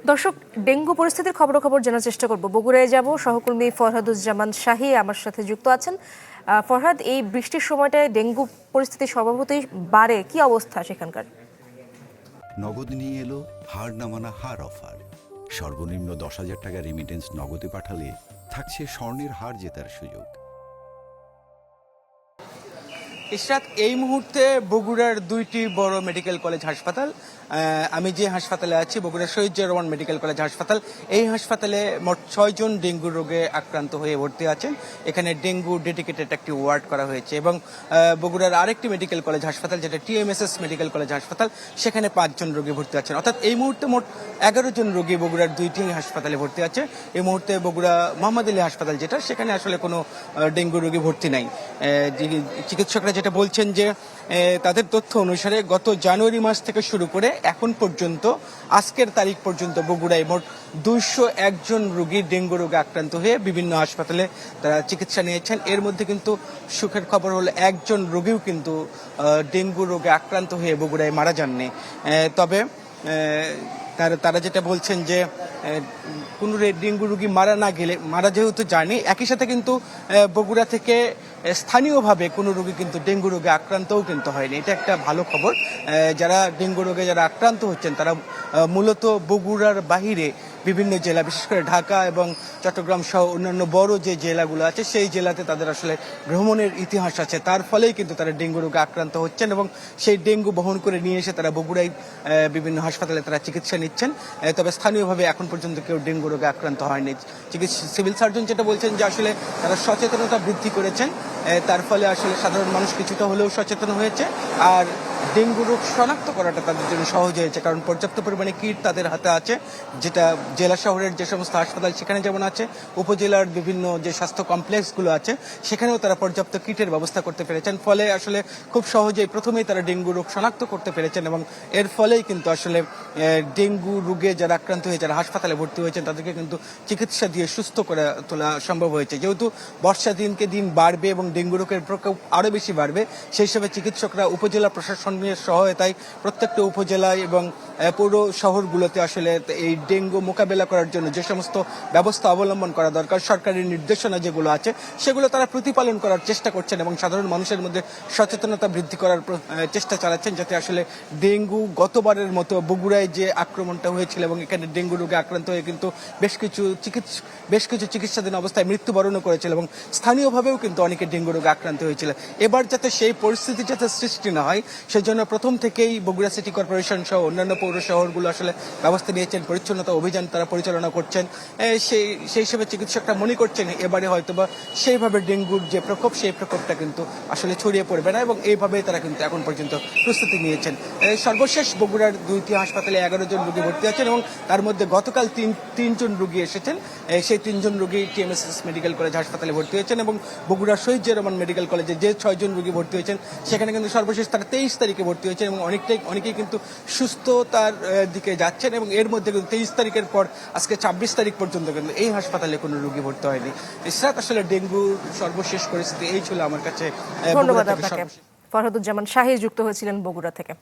দর্শক, ডেঙ্গু পরিস্থিতির খবরাখবর জানার চেষ্টা করব। বগুড়ায় যাব, সহকর্মী ফরহাদুজ্জামান শাহী আমার সাথে যুক্ত আছেন। ফরহাদ, এই বৃষ্টির সময়টায় ডেঙ্গু পরিস্থিতি স্বভাবতই বাড়ে, কি অবস্থা সেখানকার? নগদ নিয়ে এলো হার না মানা হার অফার। সর্বনিম্ন 10,000 টাকা রেমিটেন্স নগদে পাঠালে থাকছে স্বর্ণের হার জেতার সুযোগ। ইশরাত, এই মুহূর্তে বগুড়ার দুইটি বড় মেডিকেল কলেজ হাসপাতাল, আমি যে হাসপাতালে আছি বগুড়া শহীদ জিয়া রহমান মেডিকেল কলেজ হাসপাতাল, এই হাসপাতালে মোট 6 জন ডেঙ্গু রোগে আক্রান্ত হয়ে ভর্তি আছেন। এখানে ডেঙ্গু ডেডিকেটেড একটি ওয়ার্ড করা হয়েছে এবং বগুড়ার আরেকটি মেডিকেল কলেজ হাসপাতাল যেটা টিএমএসএস মেডিকেল কলেজ হাসপাতাল, সেখানে 5 জন রোগী ভর্তি আছেন। অর্থাৎ এই মুহূর্তে মোট 11 জন রোগী বগুড়ার দুইটি হাসপাতালে ভর্তি আছে। এই মুহূর্তে বগুড়া মোহাম্মদ আলী হাসপাতাল যেটা, সেখানে আসলে কোনো ডেঙ্গু রোগী ভর্তি নাই। চিকিৎসকরা যেটা বলছেন যে তাদের তথ্য অনুসারে গত জানুয়ারি মাস থেকে শুরু করে এখন পর্যন্ত, আজকের তারিখ পর্যন্ত বগুড়ায় মোট 201 জন রোগী ডেঙ্গু রোগে আক্রান্ত হয়ে বিভিন্ন হাসপাতালে তারা চিকিৎসা নিয়েছেন। এর মধ্যে কিন্তু সুখের খবর হলো একজন রোগীও কিন্তু ডেঙ্গু রোগে আক্রান্ত হয়ে বগুড়ায় মারা যাননি। তবে তারা যেটা বলছেন যে কোনো ডেঙ্গু রোগী মারা যেহেতু যায়নি, একই সাথে কিন্তু বগুড়া থেকে স্থানীয়ভাবে কোনো রোগী কিন্তু ডেঙ্গু রোগে আক্রান্তও কিন্তু হয়নি। এটা একটা ভালো খবর। যারা ডেঙ্গু রোগে আক্রান্ত হচ্ছেন তারা মূলত বগুড়ার বাহিরে বিভিন্ন জেলা, বিশেষ করে ঢাকা এবং চট্টগ্রাম সহ অন্যান্য বড় যে জেলাগুলো আছে সেই জেলাতে তাদের আসলে ভ্রমণের ইতিহাস আছে। তার ফলেই কিন্তু তারা ডেঙ্গু রোগে আক্রান্ত হচ্ছেন এবং সেই ডেঙ্গু বহন করে নিয়ে এসে তারা বগুড়ায় বিভিন্ন হাসপাতালে তারা চিকিৎসা নিচ্ছেন। তবে স্থানীয়ভাবে এখন পর্যন্ত কেউ ডেঙ্গু রোগে আক্রান্ত হয়নি। সিভিল সার্জন যেটা বলছেন যে আসলে তারা সচেতনতা বৃদ্ধি করেছেন, তার ফলে আসলে সাধারণ মানুষ কিছুটা হলেও সচেতন হয়েছে। আর ডেঙ্গু রোগ শনাক্ত করাটা তাদের জন্য সহজ হয়েছে, কারণ পর্যাপ্ত পরিমাণে কিট তাদের হাতে আছে, যেটা জেলা শহরের যে সমস্ত হাসপাতাল সেখানে যেমন আছে, উপজেলার বিভিন্ন যে স্বাস্থ্য কমপ্লেক্সগুলো আছে সেখানেও তারা পর্যাপ্ত কিটের ব্যবস্থা করতে পেরেছেন। ফলে আসলে খুব সহজেই প্রথমেই তারা ডেঙ্গু রোগ শনাক্ত করতে পেরেছেন এবং এর ফলেই কিন্তু আসলে ডেঙ্গু রোগে যারা আক্রান্ত হয়ে যারা হাসপাতালে ভর্তি হয়েছেন তাদেরকে কিন্তু চিকিৎসা দিয়ে সুস্থ করে তোলা সম্ভব হয়েছে। যেহেতু বর্ষা দিনকে দিন বাড়বে এবং ডেঙ্গু রোগের প্রকোপ আরও বেশি বাড়বে, সেই হিসাবে চিকিৎসকরা উপজেলা প্রশাসনের সহায়তায় প্রত্যেকটা উপজেলায় এবং পৌর শহরগুলোতে আসলে এই ডেঙ্গু মোকাবেলা করার জন্য যে সমস্ত ব্যবস্থা অবলম্বন করা দরকার, সরকারি নির্দেশনা যেগুলো আছে সেগুলো তারা প্রতিপালন করার চেষ্টা করছেন এবং সাধারণ মানুষের মধ্যে সচেতনতা বৃদ্ধি করার চেষ্টা চালাচ্ছেন, যাতে আসলে ডেঙ্গু গতবারের মতো বগুড়ায় যে আক্রমণটা হয়েছিল এবং এখানে ডেঙ্গু রোগে আক্রান্ত হয়ে কিন্তু বেশ কিছু চিকিৎসাধীন অবস্থায় মৃত্যুবরণও করেছিল এবং স্থানীয়ভাবেও কিন্তু অনেকে ডেঙ্গু রোগে আক্রান্ত হয়েছিল। এবার যাতে সেই পরিস্থিতি যাতে সৃষ্টি না হয় সেজন্য প্রথম থেকেই বগুড়া সিটি কর্পোরেশন সহ অন্যান্য পৌর শহরগুলো আসলে ব্যবস্থা নিয়েছেন, পরিচ্ছন্নতা অভিযান তারা পরিচালনা করছেন। সেই হিসেবে চিকিৎসকরা মনে করছেন এবারে হয়তোবা সেইভাবে ডেঙ্গুর যে প্রকোপ সেই প্রকোপটা কিন্তু আসলে ছড়িয়ে পড়বে না এবং এইভাবেই তারা কিন্তু এখন পর্যন্ত প্রস্তুতি নিয়েছেন। সর্বশেষ বগুড়ার দুইটি হাসপাতালে 11 জন রোগী ভর্তি আছেন এবং তার মধ্যে গতকাল তিনজন রোগী এসেছেন। সেই 3 জন রোগী টিএমএসএস মেডিকেল কলেজ হাসপাতালে ভর্তি হয়েছেন এবং বগুড়া শহীদ জিয়া রহমান মেডিকেল কলেজে যে 6 জন রোগী ভর্তি হয়েছেন সেখানে কিন্তু সর্বশেষ তারা 23 তারিখে ভর্তি হয়েছেন এবং অনেকেই কিন্তু সুস্থতার দিকে যাচ্ছেন এবং এর মধ্যে কিন্তু 23 তারিখের পর আজকে 26 তারিখ পর্যন্ত কিন্তু এই হাসপাতালে কোনো রোগী ভর্তি হয়নি। ইসরাত, আসলে ডেঙ্গুর সর্বশেষ পরিস্থিতি এই ছিল আমার কাছে। ধন্যবাদ আপনাকে। ফরহাদুজ্জামান শাহী যুক্ত হয়েছিলেন বগুড়া থেকে।